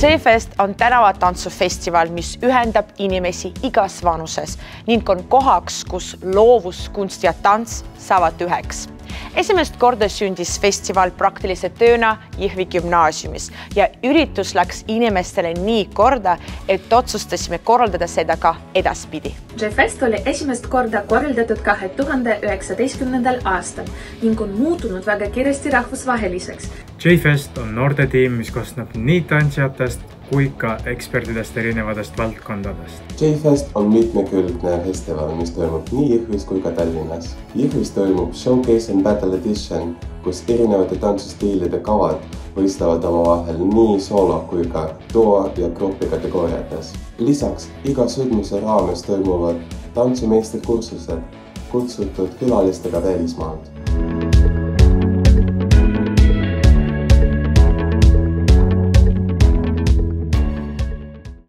J-Fest on tänavatantsufestival, mis ühendab inimesi igas vanuses ning on kohaks, kus loovus, kunst ja tants saavad üheks. Esimest korda sündis festival praktilise tööna Jõhvi gümnaasiumis ja üritus läks inimestele nii korda, et otsustasime korraldada seda ka edaspidi. J-Fest oli esimest korda korraldatud 2019. aastal ning on muutunud väga kiiresti rahvusvaheliseks. J-Fest on noortetiim, mis koosneb nii tantsijatest kui ka eksperdidest erinevatest valdkondadest. J-Fest on mitmekülgne festival, mis toimub nii Jõhvis kui ka Tallinnas. Jõhvis toimub Showcase and Battle Edition, kus erinevate tantsustiilide kavad võistlevad omavahel nii soolo kui ka duo ja grupi kategooriates. Lisaks iga sündmuse raames toimuvad tantsumeistrikursused kutsutud külalistega välismaalt.